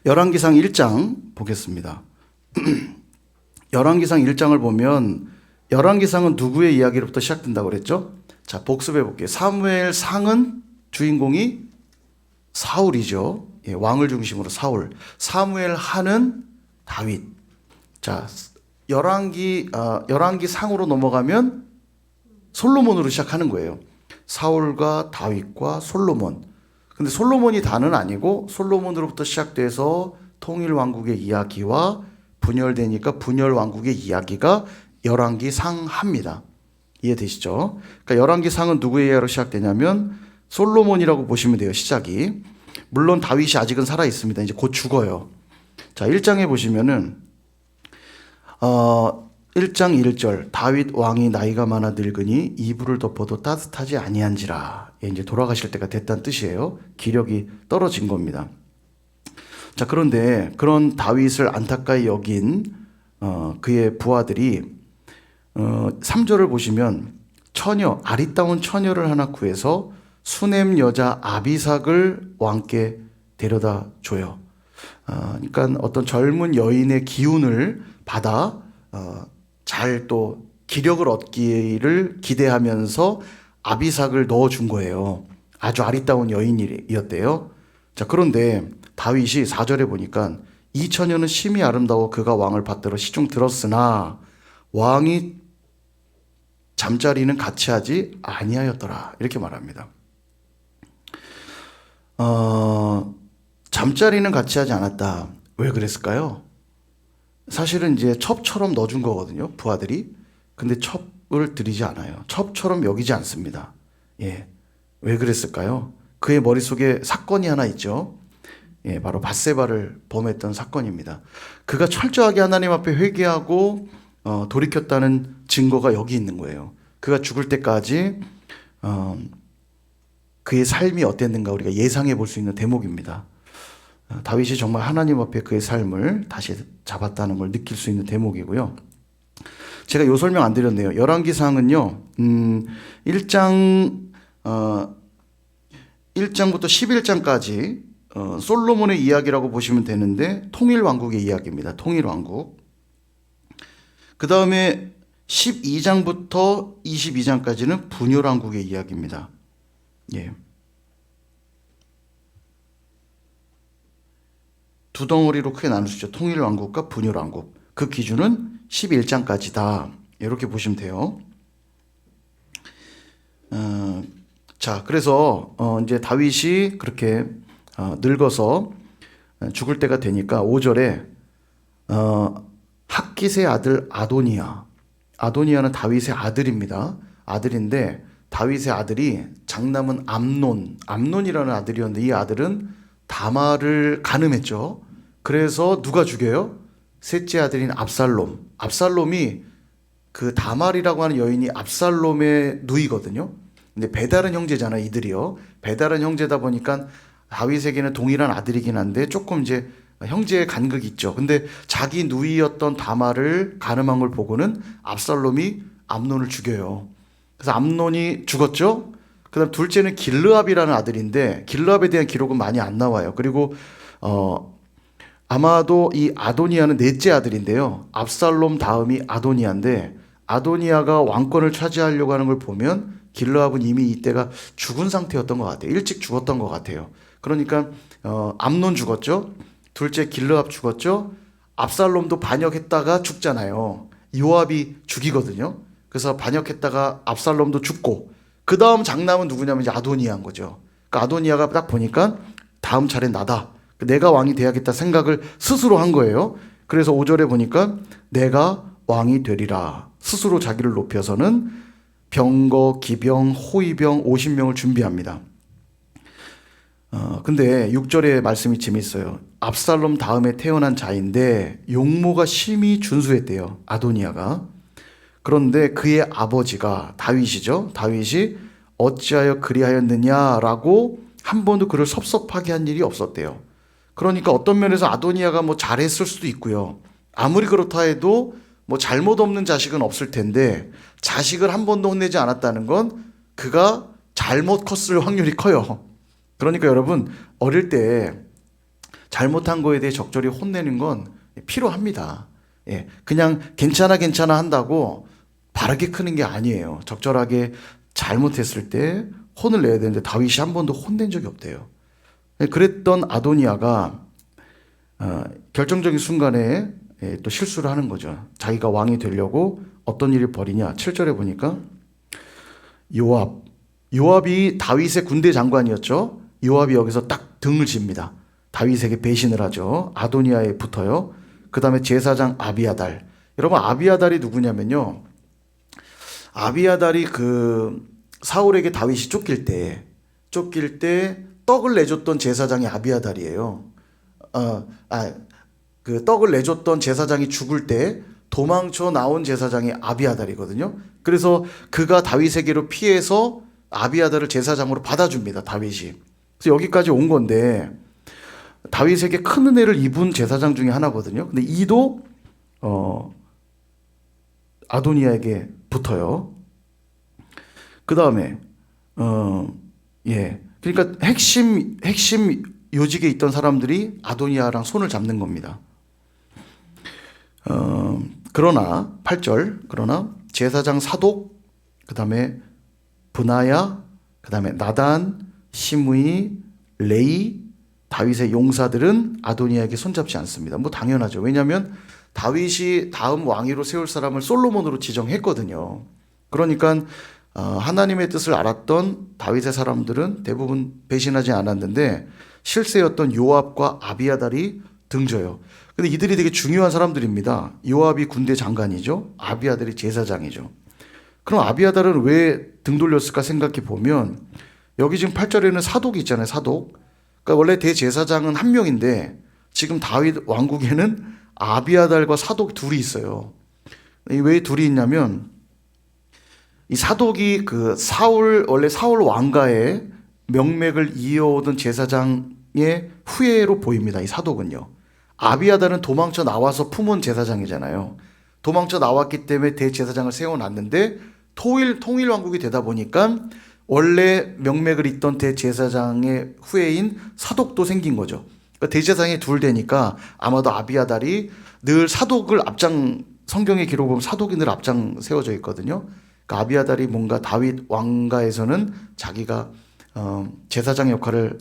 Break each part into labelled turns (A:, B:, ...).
A: 열왕기상 1장 보겠습니다. 열왕기상 1장을 보면 열왕기상은 누구의 이야기로부터 시작된다고 그랬죠? 자, 복습해 볼게요. 사무엘 상은 주인공이 사울이죠. 예, 왕을 중심으로 사울. 사무엘 하는 다윗. 자, 열왕기 상으로 넘어가면 솔로몬으로 시작하는 거예요. 사울과 다윗과 솔로몬. 근데 솔로몬이 다는 아니고 솔로몬으로부터 시작돼서 통일 왕국의 이야기와 분열되니까 분열 왕국의 이야기가 열왕기 상합니다. 이해되시죠? 그러니까 열왕기 상은 누구의 이야기로 시작되냐면 솔로몬이라고 보시면 돼요. 시작이. 물론 다윗이 아직은 살아 있습니다. 이제 곧 죽어요. 자, 1장에 보시면은 1장 1절 다윗 왕이 나이가 많아 늙으니 이불을 덮어도 따뜻하지 아니한지라. 예, 이제 돌아가실 때가 됐다는 뜻이에요. 기력이 떨어진 겁니다. 자, 그런데 그런 다윗을 안타까이 여긴 그의 부하들이 3절을 보시면 처녀, 아리따운 처녀를 하나 구해서 수넴 여자 아비삭을 왕께 데려다 줘요. 그러니까 어떤 젊은 여인의 기운을 받아 잘 또 기력을 얻기를 기대하면서 아비삭을 넣어준 거예요. 아주 아리따운 여인이었대요. 자, 그런데 다윗이 4절에 보니까 이 처녀는 심히 아름다워 그가 왕을 받들어 시중 들었으나 왕이 잠자리는 같이 하지 아니하였더라. 이렇게 말합니다. 잠자리는 같이 하지 않았다. 왜 그랬을까요? 사실은 이제 첩처럼 넣어준 거거든요. 부하들이. 근데 첩을 드리지 않아요. 첩처럼 여기지 않습니다. 예. 왜 그랬을까요? 그의 머릿속에 사건이 하나 있죠. 예, 바로 밧세바를 범했던 사건입니다. 그가 철저하게 하나님 앞에 회개하고 돌이켰다는 증거가 여기 있는 거예요. 그가 죽을 때까지 그의 삶이 어땠는가 우리가 예상해 볼 수 있는 대목입니다. 다윗이 정말 하나님 앞에 그의 삶을 다시 잡았다는 걸 느낄 수 있는 대목이고요. 제가 요 설명 안 드렸네요. 열왕기상은요, 1장, 1장부터 11장까지 솔로몬의 이야기라고 보시면 되는데 통일왕국의 이야기입니다. 통일왕국. 그 다음에 12장부터 22장까지는 분열왕국의 이야기입니다. 예. 두 덩어리로 크게 나눌 수 있죠. 통일왕국과 분열왕국. 그 기준은 11장까지다. 이렇게 보시면 돼요. 자, 그래서 이제 다윗이 그렇게 늙어서 죽을 때가 되니까 5절에 핫깃의 아들 아도니아. 아도니아는 다윗의 아들입니다. 아들인데 다윗의 아들이 장남은 암논이라는 아들이었는데 이 아들은 다말을 간음했죠. 그래서 누가 죽여요? 셋째 아들인 압살롬. 압살롬이 그 다말이라고 하는 여인이 압살롬의 누이거든요. 근데 배다른 형제잖아요, 이들이요. 배다른 형제다 보니까 다윗에게는 동일한 아들이긴 한데 조금 이제 형제의 간극이 있죠. 근데 자기 누이였던 다말을 간음한 걸 보고는 압살롬이 암논을 죽여요. 그래서 암논이 죽었죠. 그다음 둘째는 길르압이라는 아들인데 길르압에 대한 기록은 많이 안 나와요. 그리고 아마도 이 아도니아는 넷째 아들인데요. 압살롬 다음이 아도니아인데 아도니아가 왕권을 차지하려고 하는 걸 보면 길르압은 이미 이때가 죽은 상태였던 것 같아요. 일찍 죽었던 것 같아요. 그러니까 암논 죽었죠. 둘째 길르압 죽었죠. 압살롬도 반역했다가 죽잖아요. 요압이 죽이거든요. 그래서 반역했다가 압살롬도 죽고 그 다음 장남은 누구냐면 이제 아도니아인 거죠. 그러니까 아도니아가 딱 보니까 다음 차례는 나다. 내가 왕이 돼야겠다 생각을 스스로 한 거예요. 그래서 5절에 보니까 내가 왕이 되리라. 스스로 자기를 높여서는 병거, 기병, 호위병 50명을 준비합니다. 근데 6절의 말씀이 재밌어요. 압살롬 다음에 태어난 자인데 용모가 심히 준수했대요. 아도니아가. 그런데 그의 아버지가 다윗이죠. 다윗이 어찌하여 그리하였느냐라고 한 번도 그를 섭섭하게 한 일이 없었대요. 그러니까 어떤 면에서 아도니아가 뭐 잘했을 수도 있고요. 아무리 그렇다 해도 뭐 잘못 없는 자식은 없을 텐데 자식을 한 번도 혼내지 않았다는 건 그가 잘못 컸을 확률이 커요. 그러니까 여러분 어릴 때 잘못한 거에 대해 적절히 혼내는 건 필요합니다. 예, 그냥 괜찮아 괜찮아 한다고 바르게 크는 게 아니에요. 적절하게 잘못했을 때 혼을 내야 되는데 다윗이 한 번도 혼낸 적이 없대요. 그랬던 아도니아가 결정적인 순간에 또 실수를 하는 거죠. 자기가 왕이 되려고 어떤 일을 벌이냐. 7절에 보니까 요압이 다윗의 군대 장관이었죠. 요압이 여기서 딱 등을 집니다. 다윗에게 배신을 하죠. 아도니아에 붙어요. 그 다음에 제사장 아비아달. 여러분, 아비아달이 누구냐면요, 아비아달이 그 사울에게 다윗이 쫓길 때 떡을 내줬던 제사장이 아비아달이에요. 그 떡을 내줬던 제사장이 죽을 때 도망쳐 나온 제사장이 아비아달이거든요. 그래서 그가 다윗에게로 피해서 아비아달을 제사장으로 받아줍니다, 다윗이. 그래서 여기까지 온 건데, 다윗에게 큰 은혜를 입은 제사장 중에 하나거든요. 근데 이도 아도니아에게 붙어요. 그 다음에 그러니까 핵심 요직에 있던 사람들이 아도니아랑 손을 잡는 겁니다. 그러나 8절, 그러나 제사장 사독, 그 다음에 브나야, 그 다음에 나단, 시므이, 레이, 다윗의 용사들은 아도니아에게 손잡지 않습니다. 뭐 당연하죠. 왜냐하면 다윗이 다음 왕위로 세울 사람을 솔로몬으로 지정했거든요. 그러니까 하나님의 뜻을 알았던 다윗의 사람들은 대부분 배신하지 않았는데 실세였던 요압과 아비아달이 등져요. 근데 이들이 되게 중요한 사람들입니다. 요압이 군대 장관이죠. 아비아달이 제사장이죠. 그럼 아비아달은 왜 등 돌렸을까 생각해 보면 여기 지금 8절에는 사독이 있잖아요. 사독. 그러니까 원래 대제사장은 한 명인데 지금 다윗 왕국에는 아비아달과 사독 둘이 있어요. 왜 둘이 있냐면 이 사독이 그 원래 사울 왕가의 명맥을 이어오던 제사장의 후예로 보입니다. 이 사독은요. 아비아달은 도망쳐 나와서 품은 제사장이잖아요. 도망쳐 나왔기 때문에 대제사장을 세워놨는데 통일 왕국이 되다 보니까 원래 명맥을 잇던 대제사장의 후예인 사독도 생긴 거죠. 그러니까 대제사장이 둘 되니까 아마도 아비아달이 늘 사독을 성경의 기록 보면 사독이 늘 앞장 세워져 있거든요. 그러니까 아비아달이 뭔가 다윗 왕가에서는 자기가 제사장 역할을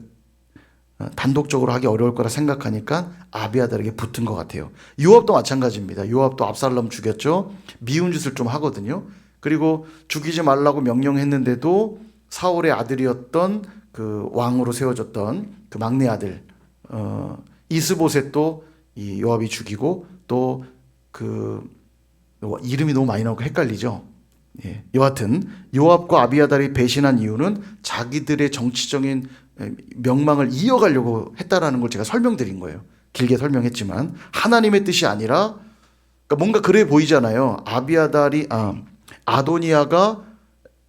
A: 단독적으로 하기 어려울 거라 생각하니까 아비아달에게 붙은 것 같아요. 요압도 마찬가지입니다. 요압도 압살롬 죽였죠. 미운 짓을 좀 하거든요. 그리고 죽이지 말라고 명령했는데도 사울의 아들이었던 그 왕으로 세워졌던 그 막내 아들 이스보셋도 이 요압이 죽이고 또 그 이름이 너무 많이 나오고 헷갈리죠. 예. 여하튼 요압과 아비아달이 배신한 이유는 자기들의 정치적인 명망을 이어가려고 했다라는 걸 제가 설명드린 거예요. 길게 설명했지만 하나님의 뜻이 아니라 그러니까 뭔가 그래 보이잖아요. 아도니아가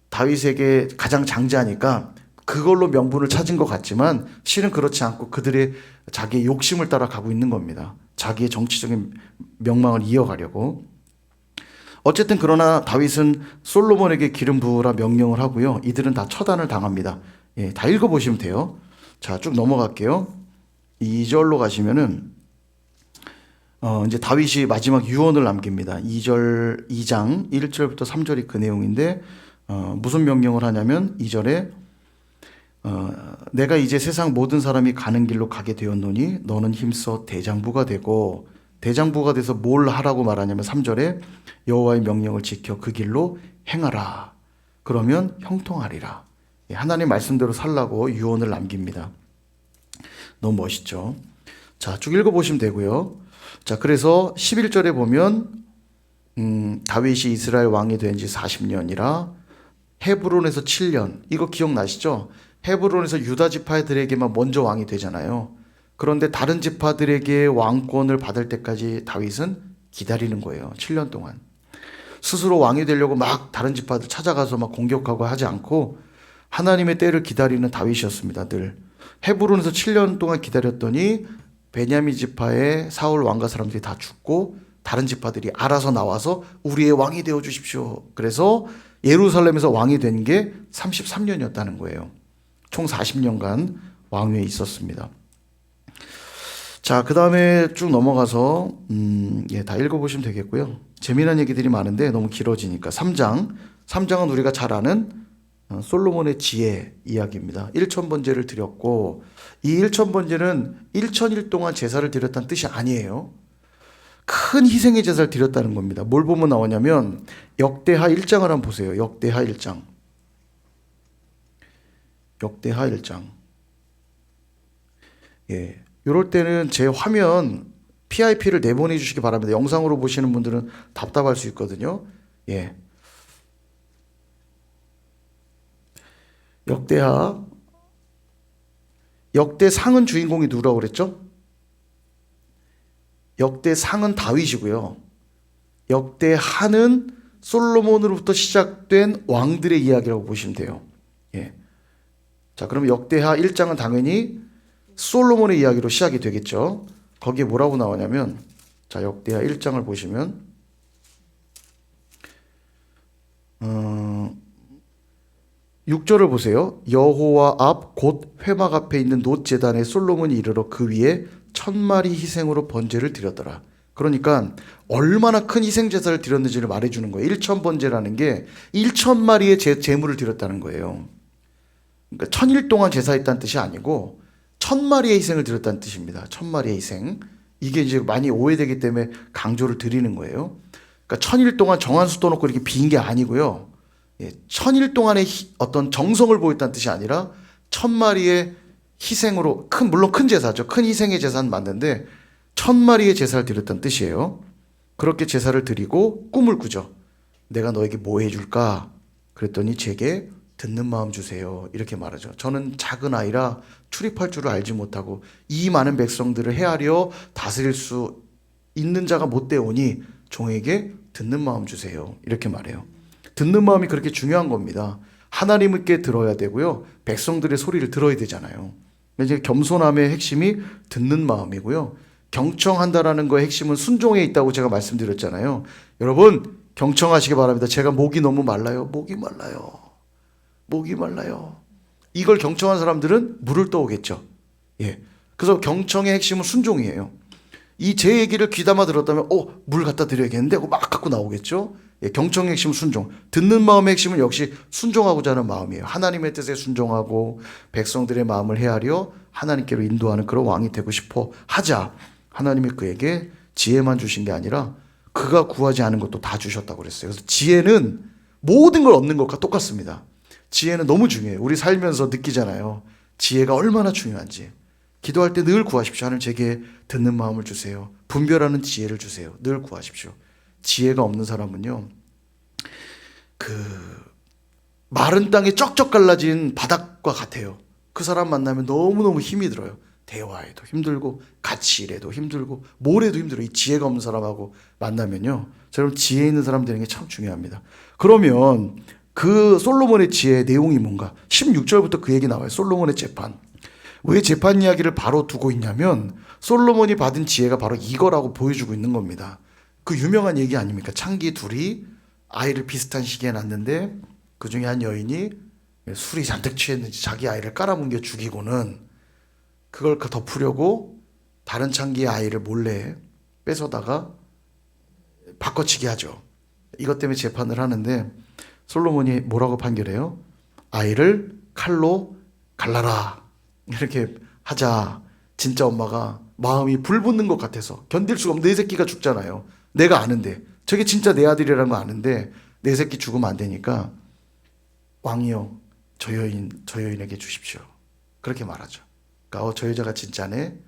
A: 다윗에게 가장 장자니까 그걸로 명분을 찾은 것 같지만 실은 그렇지 않고 그들의 자기의 욕심을 따라 가고 있는 겁니다. 자기의 정치적인 명망을 이어가려고. 어쨌든 그러나 다윗은 솔로몬에게 기름 부으라 명령을 하고요. 이들은 다 처단을 당합니다. 예, 다 읽어보시면 돼요. 자, 쭉 넘어갈게요. 2절로 가시면은 이제 다윗이 마지막 유언을 남깁니다. 2장 1절부터 3절이 그 내용인데 무슨 명령을 하냐면 2절에 내가 이제 세상 모든 사람이 가는 길로 가게 되었노니 너는 힘써 대장부가 되고 대장부가 돼서 뭘 하라고 말하냐면 3절에 여호와의 명령을 지켜 그 길로 행하라. 그러면 형통하리라. 하나님 말씀대로 살라고 유언을 남깁니다. 너무 멋있죠. 자, 쭉 읽어보시면 되고요. 자, 그래서 11절에 보면 다윗이 이스라엘 왕이 된 지 40년이라 헤브론에서 7년. 이거 기억나시죠? 헤브론에서 유다 지파들에게만 먼저 왕이 되잖아요. 그런데 다른 지파들에게 왕권을 받을 때까지 다윗은 기다리는 거예요. 7년 동안. 스스로 왕이 되려고 막 다른 지파들 찾아가서 막 공격하고 하지 않고 하나님의 때를 기다리는 다윗이었습니다. 늘. 헤브론에서 7년 동안 기다렸더니 베냐민 지파의 사울 왕가 사람들이 다 죽고 다른 지파들이 알아서 나와서 우리의 왕이 되어 주십시오. 그래서 예루살렘에서 왕이 된 게 33년이었다는 거예요. 총 40년간 왕위에 있었습니다. 자, 그 다음에 쭉 넘어가서 다 읽어보시면 되겠고요. 재미난 얘기들이 많은데 너무 길어지니까 3장은 우리가 잘 아는 솔로몬의 지혜 이야기입니다. 1000번제를 드렸고, 이 1000번제는 1000일 동안 제사를 드렸다는 뜻이 아니에요. 큰 희생의 제사를 드렸다는 겁니다. 뭘 보면 나오냐면 역대하 1장을 한번 보세요. 역대하 1장. 역대하 1장. 예. 이럴 때는 제 화면 PIP를 내보내 주시기 바랍니다. 영상으로 보시는 분들은 답답할 수 있거든요. 예. 역대상은 주인공이 누구라고 그랬죠? 역대상은 다윗이고요. 역대하는 솔로몬으로부터 시작된 왕들의 이야기라고 보시면 돼요. 예. 자, 그럼 역대하 1장은 당연히 솔로몬의 이야기로 시작이 되겠죠. 거기에 뭐라고 나오냐면, 자, 역대하 1장을 보시면 6절을 보세요. 여호와 앞 곧 회막 앞에 있는 놋 제단에 솔로몬이 이르러 그 위에 1000마리 희생으로 번제를 드렸더라. 그러니까 얼마나 큰 희생 제사를 드렸는지를 말해주는 거예요. 1000번제라는 게 1000마리의 제물을 드렸다는 거예요. 그러니까 1000일 동안 제사했다는 뜻이 아니고 1000마리의 희생을 드렸다는 뜻입니다. 1000마리의 희생. 이게 이제 많이 오해되기 때문에 강조를 드리는 거예요. 그러니까 1000일 동안 정한 수 떠놓고 이렇게 빈 게 아니고요. 1000일 동안의 어떤 정성을 보였다는 뜻이 아니라 1000마리의 희생으로, 물론 큰 제사죠. 큰 희생의 제사는 맞는데 1000마리의 제사를 드렸다는 뜻이에요. 그렇게 제사를 드리고 꿈을 꾸죠. 내가 너에게 뭐 해줄까? 그랬더니 제게 듣는 마음 주세요. 이렇게 말하죠. 저는 작은 아이라 출입할 줄을 알지 못하고 이 많은 백성들을 헤아려 다스릴 수 있는 자가 못 되오니 종에게 듣는 마음 주세요. 이렇게 말해요. 듣는 마음이 그렇게 중요한 겁니다. 하나님께 들어야 되고요. 백성들의 소리를 들어야 되잖아요. 이제 겸손함의 핵심이 듣는 마음이고요. 경청한다라는 거의 핵심은 순종에 있다고 제가 말씀드렸잖아요. 여러분, 경청하시기 바랍니다. 제가 목이 너무 말라요. 목이 말라요. 이걸 경청한 사람들은 물을 떠오겠죠. 예. 그래서 경청의 핵심은 순종이에요. 이 제 얘기를 귀담아 들었다면, 물 갖다 드려야겠는데? 하고 막 갖고 나오겠죠. 예, 경청의 핵심은 순종. 듣는 마음의 핵심은 역시 순종하고자 하는 마음이에요. 하나님의 뜻에 순종하고 백성들의 마음을 헤아려 하나님께로 인도하는 그런 왕이 되고 싶어 하자. 하나님이 그에게 지혜만 주신 게 아니라 그가 구하지 않은 것도 다 주셨다고 그랬어요. 그래서 지혜는 모든 걸 얻는 것과 똑같습니다. 지혜는 너무 중요해요. 우리 살면서 느끼잖아요. 지혜가 얼마나 중요한지. 기도할 때 늘 구하십시오. 하나님 제게 듣는 마음을 주세요. 분별하는 지혜를 주세요. 늘 구하십시오. 지혜가 없는 사람은요, 마른 땅에 쩍쩍 갈라진 바닥과 같아요. 그 사람 만나면 너무너무 힘이 들어요. 대화에도 힘들고, 같이 일해도 힘들고, 뭘 해도 힘들어요. 이 지혜가 없는 사람하고 만나면요. 여러분, 지혜 있는 사람 되는 게 참 중요합니다. 그러면 그 솔로몬의 지혜의 내용이 뭔가? 16절부터 그 얘기 나와요. 솔로몬의 재판. 왜 재판 이야기를 바로 두고 있냐면, 솔로몬이 받은 지혜가 바로 이거라고 보여주고 있는 겁니다. 그 유명한 얘기 아닙니까? 창기 둘이 아이를 비슷한 시기에 낳는데 그 중에 한 여인이 술이 잔뜩 취했는지 자기 아이를 깔아뭉개 죽이고는 그걸 덮으려고 다른 창기의 아이를 몰래 뺏어다가 바꿔치기 하죠. 이것 때문에 재판을 하는데 솔로몬이 뭐라고 판결해요? 아이를 칼로 갈라라. 이렇게 하자. 진짜 엄마가 마음이 불붙는 것 같아서 견딜 수가 없는, 내 새끼가 죽잖아요. 내가 아는데, 저게 진짜 내 아들이라는 거 아는데 내 새끼 죽으면 안 되니까 왕이여 저 여인에게 주십시오. 그렇게 말하죠. 그러니까 저 여자가 진짜네.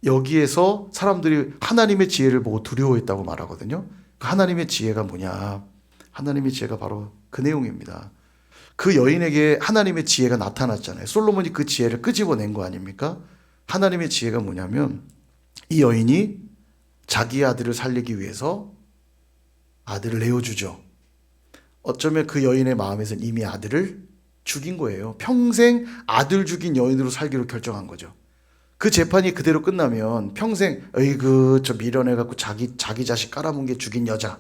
A: 여기에서 사람들이 하나님의 지혜를 보고 두려워했다고 말하거든요. 그 하나님의 지혜가 뭐냐? 하나님의 지혜가 바로 그 내용입니다. 그 여인에게 하나님의 지혜가 나타났잖아요. 솔로몬이 그 지혜를 끄집어낸 거 아닙니까? 하나님의 지혜가 뭐냐면 이 여인이 자기 아들을 살리기 위해서 아들을 내어주죠. 어쩌면 그 여인의 마음에서는 이미 아들을 죽인 거예요. 평생 아들 죽인 여인으로 살기로 결정한 거죠. 그 재판이 그대로 끝나면 평생 저 미련해갖고 자기 자식 깔아뭉개 죽인 여자,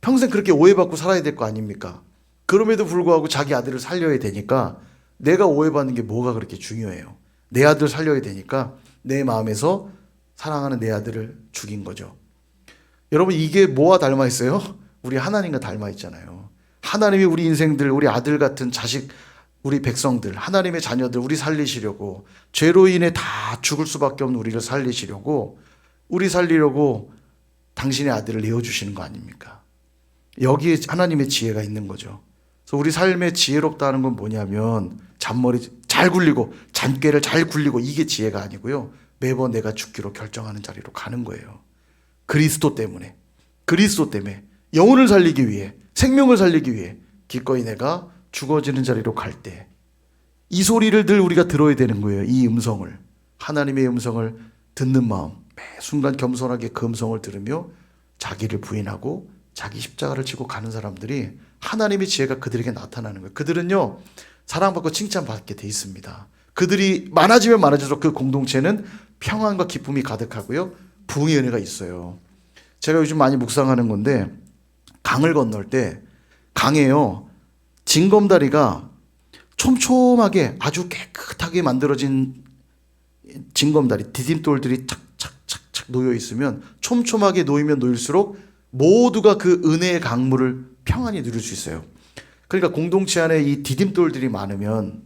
A: 평생 그렇게 오해받고 살아야 될 거 아닙니까? 그럼에도 불구하고 자기 아들을 살려야 되니까, 내가 오해받는 게 뭐가 그렇게 중요해요? 내 아들 살려야 되니까 내 마음에서 사랑하는 내 아들을 죽인 거죠. 여러분, 이게 뭐와 닮아 있어요? 우리 하나님과 닮아 있잖아요. 하나님이 우리 인생들, 우리 아들 같은 자식, 우리 백성들, 하나님의 자녀들 우리 살리시려고, 죄로 인해 다 죽을 수밖에 없는 우리를 살리시려고, 우리 살리려고 당신의 아들을 내어주시는 거 아닙니까? 여기에 하나님의 지혜가 있는 거죠. 그래서 우리 삶에 지혜롭다는 건 뭐냐면 잔머리 잘 굴리고 잔꾀를 잘 굴리고 이게 지혜가 아니고요. 매번 내가 죽기로 결정하는 자리로 가는 거예요. 그리스도 때문에, 그리스도 때문에 영혼을 살리기 위해, 생명을 살리기 위해 기꺼이 내가 죽어지는 자리로 갈 때 이 소리를 늘 우리가 들어야 되는 거예요. 이 음성을, 하나님의 음성을 듣는 마음, 매 순간 겸손하게 그 음성을 들으며 자기를 부인하고 자기 십자가를 지고 가는 사람들이 하나님의 지혜가 그들에게 나타나는 거예요. 그들은요, 사랑받고 칭찬받게 돼 있습니다. 그들이 많아지면 많아질수록 그 공동체는 평안과 기쁨이 가득하고요, 부흥의 은혜가 있어요. 제가 요즘 많이 묵상하는 건데, 강을 건널 때 강에요, 징검다리가 촘촘하게 아주 깨끗하게 만들어진 징검다리, 디딤돌들이 착착착착 놓여 있으면, 촘촘하게 놓이면 놓일수록 모두가 그 은혜의 강물을 평안히 누릴 수 있어요. 그러니까 공동체 안에 이 디딤돌들이 많으면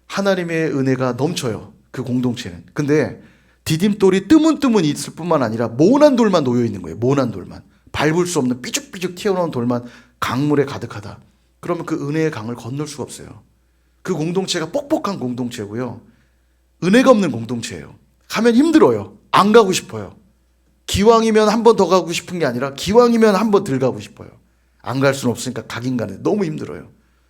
A: 하나님의 은혜가 넘쳐요. 그 공동체는. 근데 디딤돌이 뜨문뜨문 있을 뿐만 아니라 모난 돌만 놓여 있는 거예요. 모난 돌만. 밟을 수 없는 삐죽삐죽 튀어나온 돌만 강물에 가득하다. 그러면 그 은혜의 강을 건널 수가 없어요. 그 공동체가 뻑뻑한 공동체고요. 은혜가 없는 공동체예요. 가면 힘들어요. 안 가고 싶어요. 기왕이면 한 번 더 가고 싶은 게 아니라 기왕이면 한 번 덜 가고 싶어요. 안 갈 수는 없으니까 가긴 가는데 너무 힘들어요.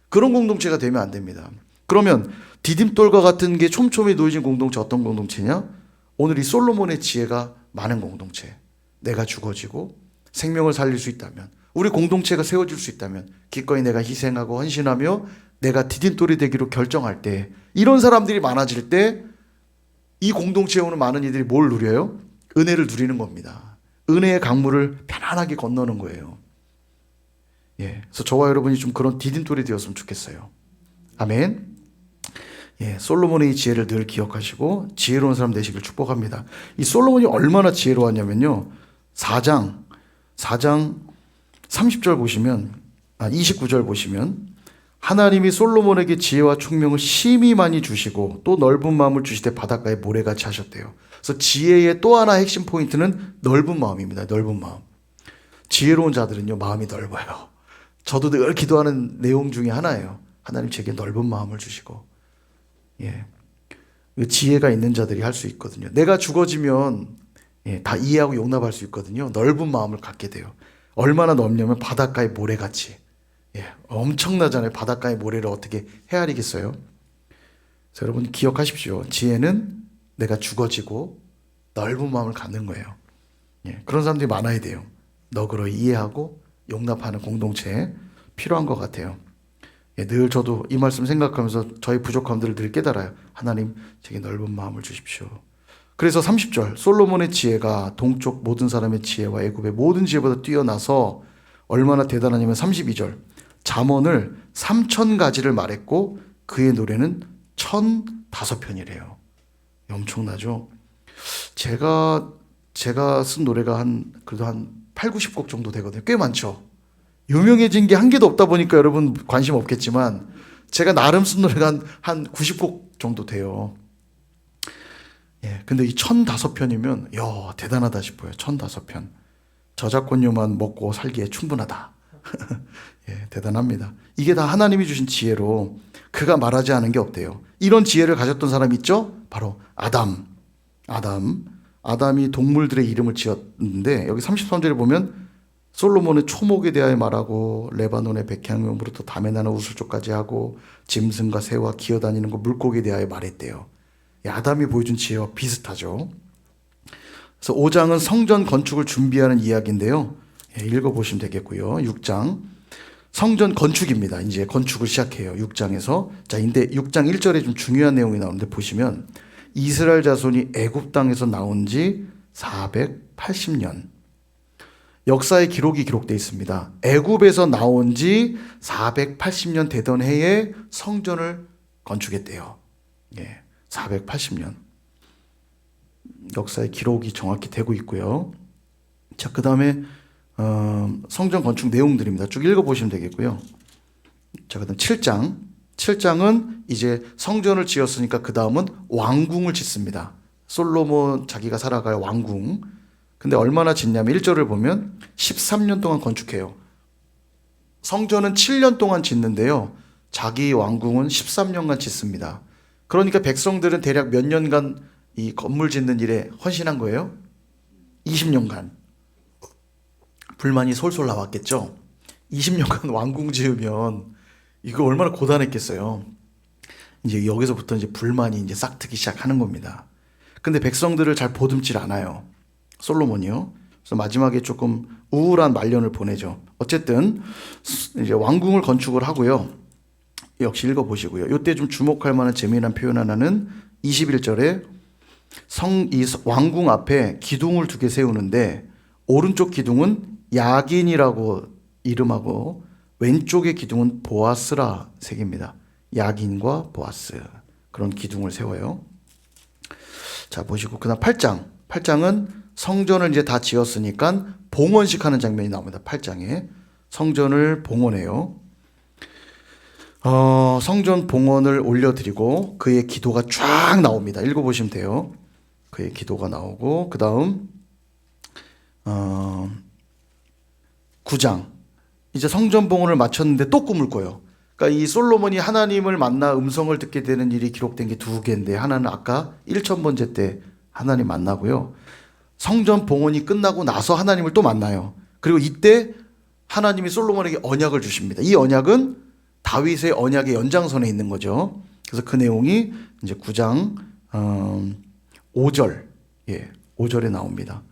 A: 그런 공동체가 되면 안 됩니다. 그러면 디딤돌과 같은 게 촘촘히 놓여진 공동체, 어떤 공동체냐? 오늘 이 솔로몬의 지혜가 많은 공동체. 내가 죽어지고 생명을 살릴 수 있다면, 우리 공동체가 세워질 수 있다면 기꺼이 내가 희생하고 헌신하며 내가 디딤돌이 되기로 결정할 때, 이런 사람들이 많아질 때 이 공동체에 오는 많은 이들이 뭘 누려요? 은혜를 누리는 겁니다. 은혜의 강물을 편안하게 건너는 거예요. 예, 그래서 저와 여러분이 좀 그런 디딤돌이 되었으면 좋겠어요. 아멘. 예, 솔로몬의 지혜를 늘 기억하시고 지혜로운 사람 되시길 축복합니다. 이 솔로몬이 얼마나 지혜로웠냐면요, 4장 30절 보시면, 29절 보시면, 하나님이 솔로몬에게 지혜와 총명을 심히 많이 주시고 또 넓은 마음을 주시되 바닷가에 모래같이 하셨대요. 그래서 지혜의 또 하나 핵심 포인트는 넓은 마음입니다. 넓은 마음. 지혜로운 자들은요, 마음이 넓어요. 저도 늘 기도하는 내용 중에 하나예요. 하나님 제게 넓은 마음을 주시고, 예, 지혜가 있는 자들이 할 수 있거든요. 내가 죽어지면 다 이해하고 용납할 수 있거든요. 넓은 마음을 갖게 돼요. 얼마나 넓냐면 바닷가의 모래같이. 엄청나잖아요. 바닷가의 모래를 어떻게 헤아리겠어요? 그래서 여러분 기억하십시오. 지혜는 내가 죽어지고 넓은 마음을 갖는 거예요. 그런 사람들이 많아야 돼요. 너그러 이해하고 용납하는 공동체에 필요한 것 같아요. 늘 저도 이 말씀 생각하면서 저의 부족함들을 늘 깨달아요. 하나님 제게 넓은 마음을 주십시오. 그래서 30절, 솔로몬의 지혜가 동쪽 모든 사람의 지혜와 애굽의 모든 지혜보다 뛰어나서 얼마나 대단하냐면 32절, 잠언을 3,000가지를 말했고 그의 노래는 1,005편이래요. 엄청나죠? 제가 쓴 노래가 그래도 한 8, 90곡 정도 되거든요. 꽤 많죠? 유명해진 게 한 개도 없다 보니까 여러분 관심 없겠지만 제가 나름 쓴 노래가 한 90곡 정도 돼요. 근데 이 1,005편이면 야, 대단하다 싶어요. 1,005편. 저작권료만 먹고 살기에 충분하다. 대단합니다. 이게 다 하나님이 주신 지혜로 그가 말하지 않은 게 없대요. 이런 지혜를 가졌던 사람이 있죠? 바로 아담이 동물들의 이름을 지었는데, 여기 33절에 보면 솔로몬은 초목에 대하여 말하고 레바논의 백향목으로부터 담에 나는 우슬초까지 하고 짐승과 새와 기어다니는 거 물고기에 대하여 말했대요. 아담이 보여준 지혜와 비슷하죠. 그래서 5장은 성전 건축을 준비하는 이야기인데요. 읽어보시면 되겠고요. 6장 성전 건축입니다. 이제 건축을 시작해요. 6장에서. 자, 근데 6장 1절에 좀 중요한 내용이 나오는데 보시면 이스라엘 자손이 애굽 땅에서 나온 지 480년. 역사의 기록이 기록되어 있습니다. 애굽에서 나온 지 480년 되던 해에 성전을 건축했대요. 480년. 역사의 기록이 정확히 되고 있고요. 자, 그 다음에 성전 건축 내용들입니다. 쭉 읽어보시면 되겠고요. 자, 그 다음 7장. 7장은 이제 성전을 지었으니까 그 다음은 왕궁을 짓습니다. 솔로몬 자기가 살아갈 왕궁. 근데 얼마나 짓냐면 1절을 보면 13년 동안 건축해요. 성전은 7년 동안 짓는데요. 자기 왕궁은 13년간 짓습니다. 그러니까 백성들은 대략 몇 년간 이 건물 짓는 일에 헌신한 거예요? 20년간. 불만이 솔솔 나왔겠죠? 20년간 왕궁 지으면 이거 얼마나 고단했겠어요. 이제 여기서부터 이제 불만이 이제 싹트기 시작하는 겁니다. 근데 백성들을 잘 보듬질 않아요. 솔로몬이요. 그래서 마지막에 조금 우울한 말년을 보내죠. 어쨌든 이제 왕궁을 건축을 하고요. 역시 읽어보시고요. 이때 좀 주목할 만한 재미난 표현 하나는 21절에 이 왕궁 앞에 기둥을 2개 세우는데 오른쪽 기둥은 야긴이라고 이름하고 왼쪽의 기둥은 보아스라 색입니다. 야긴과 보아스 그런 기둥을 세워요. 자, 보시고 그다음 8장. 8장은 성전을 이제 다 지었으니까 봉헌식 하는 장면이 나옵니다. 8장에 성전을 봉헌해요. 성전 봉헌을 올려드리고 그의 기도가 쫙 나옵니다. 읽어보시면 돼요. 그의 기도가 나오고 그 다음 9장 이제 성전 봉헌을 마쳤는데 또 꿈을 꿔요. 그러니까 이 솔로몬이 하나님을 만나 음성을 듣게 되는 일이 기록된 게 2개인데 하나는 아까 1000번째 때 하나님 만나고요. 성전 봉헌이 끝나고 나서 하나님을 또 만나요. 그리고 이때 하나님이 솔로몬에게 언약을 주십니다. 이 언약은 다윗의 언약의 연장선에 있는 거죠. 그래서 그 내용이 이제 9장 5절, 5절에 나옵니다.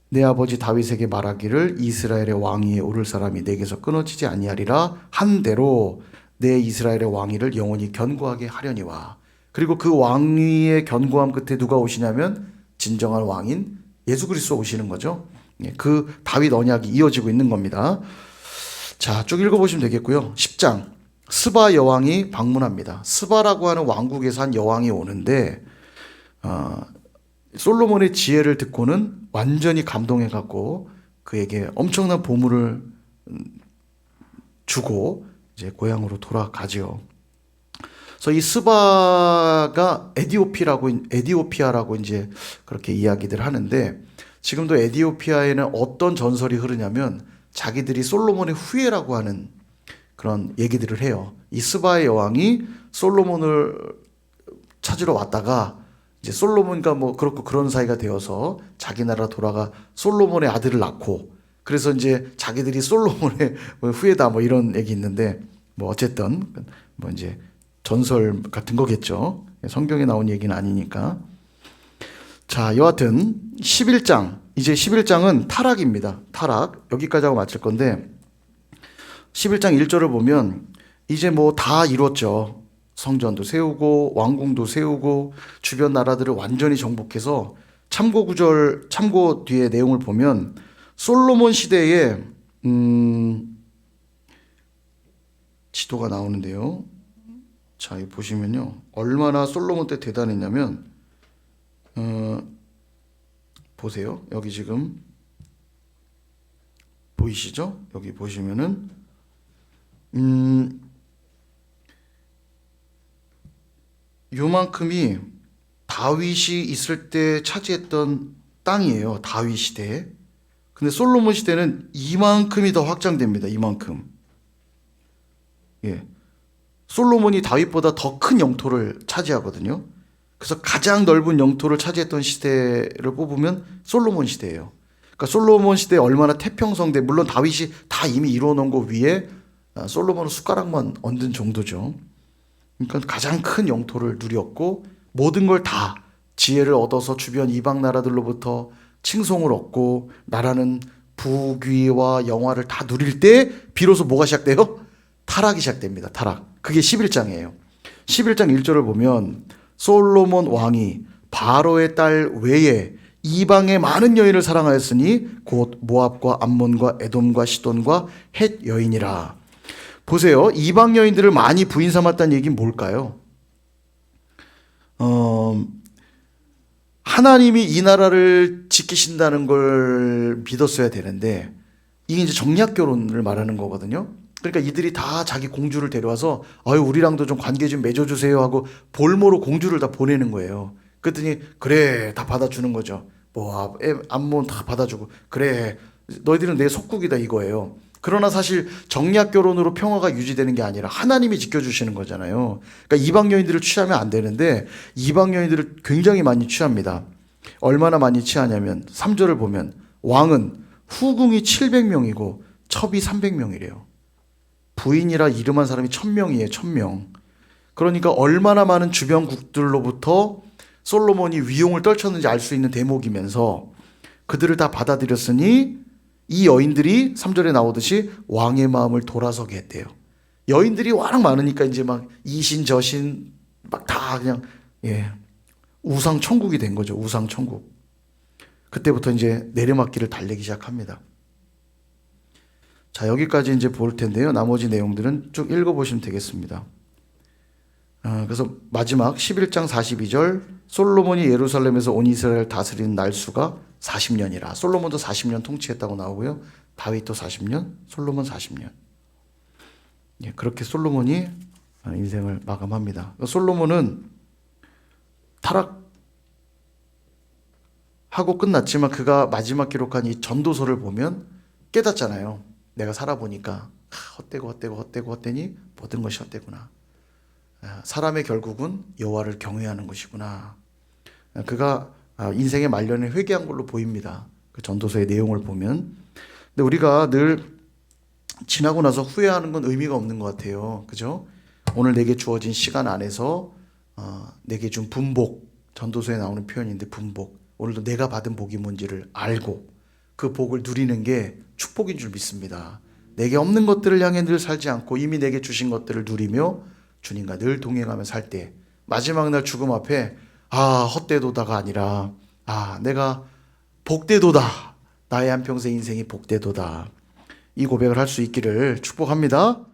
A: 내 아버지 다윗에게 말하기를 이스라엘의 왕위에 오를 사람이 내게서 끊어지지 아니하리라 한 대로 내 이스라엘의 왕위를 영원히 견고하게 하려니와. 그리고 그 왕위의 견고함 끝에 누가 오시냐면 진정한 왕인 예수 그리스도 오시는 거죠. 그 다윗 언약이 이어지고 있는 겁니다. 자, 쭉 읽어보시면 되겠고요. 10장 스바 여왕이 방문합니다. 스바라고 하는 왕국에서 한 여왕이 오는데 솔로몬의 지혜를 듣고는 완전히 감동해갖고 그에게 엄청난 보물을 주고 이제 고향으로 돌아가지요. 그래서 이 스바가 에디오피아라고 이제 그렇게 이야기들 하는데 지금도 에디오피아에는 어떤 전설이 흐르냐면 자기들이 솔로몬의 후예라고 하는 그런 얘기들을 해요. 이 스바의 여왕이 솔로몬을 찾으러 왔다가 이제 솔로몬과 뭐 그렇고 그런 사이가 되어서 자기 나라 돌아가 솔로몬의 아들을 낳고 그래서 이제 자기들이 솔로몬의 후예다 뭐 이런 얘기 있는데 뭐 어쨌든 뭐 이제 전설 같은 거겠죠. 성경에 나온 얘기는 아니니까. 자, 여하튼 11장 이제 11장은 타락입니다. 타락 여기까지 하고 마칠 건데 11장 1절을 보면 이제 뭐 다 이뤘죠. 성전도 세우고 왕궁도 세우고 주변 나라들을 완전히 정복해서 참고 뒤에 내용을 보면 솔로몬 시대에 지도가 나오는데요. 자, 이 보시면요. 얼마나 솔로몬 때 대단했냐면 보세요. 여기 지금 보이시죠? 여기 보시면은 요만큼이 다윗이 있을 때 차지했던 땅이에요. 다윗 시대에. 근데 솔로몬 시대는 이만큼이 더 확장됩니다. 이만큼. 솔로몬이 다윗보다 더 큰 영토를 차지하거든요. 그래서 가장 넓은 영토를 차지했던 시대를 뽑으면 솔로몬 시대예요. 그러니까 솔로몬 시대에 얼마나 태평성대, 물론 다윗이 다 이미 이루어놓은 거 위에 솔로몬은 숟가락만 얹은 정도죠. 그러니까 가장 큰 영토를 누렸고 모든 걸 다 지혜를 얻어서 주변 이방 나라들로부터 칭송을 얻고 나라는 부귀와 영화를 다 누릴 때 비로소 뭐가 시작돼요? 타락이 시작됩니다. 타락. 그게 11장이에요. 11장 1절을 보면 솔로몬 왕이 바로의 딸 외에 이방의 많은 여인을 사랑하였으니 곧 모압과 암몬과 에돔과 시돈과 헷 여인이라. 보세요. 이방 여인들을 많이 부인 삼았다는 얘기는 뭘까요? 하나님이 이 나라를 지키신다는 걸 믿었어야 되는데 이게 이제 정략 결혼을 말하는 거거든요. 그러니까 이들이 다 자기 공주를 데려와서 아유 우리랑도 좀 관계 좀 맺어주세요 하고 볼모로 공주를 다 보내는 거예요. 그랬더니 그래 다 받아주는 거죠. 뭐 암몬 다 받아주고 그래 너희들은 내 속국이다 이거예요. 그러나 사실 정략 결혼으로 평화가 유지되는 게 아니라 하나님이 지켜주시는 거잖아요. 그러니까 이방 여인들을 취하면 안 되는데 이방 여인들을 굉장히 많이 취합니다. 얼마나 많이 취하냐면 3절을 보면 왕은 후궁이 700명이고 첩이 300명이래요. 부인이라 이름한 사람이 1000명이에요. 1000명. 그러니까 얼마나 많은 주변국들로부터 솔로몬이 위용을 떨쳤는지 알 수 있는 대목이면서 그들을 다 받아들였으니 이 여인들이 3절에 나오듯이 왕의 마음을 돌아서게 했대요. 여인들이 워낙 많으니까 이제 막 이신 저신 막 다 그냥 우상 천국이 된 거죠. 우상 천국. 그때부터 이제 내려막길을 달리기 시작합니다. 자, 여기까지 이제 볼 텐데요. 나머지 내용들은 쭉 읽어보시면 되겠습니다. 그래서 마지막 11장 42절 솔로몬이 예루살렘에서 온 이스라엘 다스리는 날수가 40년이라. 솔로몬도 40년 통치했다고 나오고요. 다윗도 40년, 솔로몬 40년. 그렇게 솔로몬이 인생을 마감합니다. 솔로몬은 타락하고 끝났지만 그가 마지막 기록한 이 전도서를 보면 깨닫잖아요. 내가 살아보니까 헛되니 모든 것이 헛되구나. 사람의 결국은 여호와를 경외하는 것이구나. 그가 인생의 말년에 회개한 걸로 보입니다. 그 전도서의 내용을 보면. 근데 우리가 늘 지나고 나서 후회하는 건 의미가 없는 것 같아요. 그죠? 오늘 내게 주어진 시간 안에서 내게 준 분복, 전도서에 나오는 표현인데 분복. 오늘도 내가 받은 복이 뭔지를 알고 그 복을 누리는 게 축복인 줄 믿습니다. 내게 없는 것들을 향해 늘 살지 않고 이미 내게 주신 것들을 누리며 주님과 늘 동행하며 살 때 마지막 날 죽음 앞에 헛되도다가 아니라 내가 복되도다. 나의 한평생 인생이 복되도다. 이 고백을 할 수 있기를 축복합니다.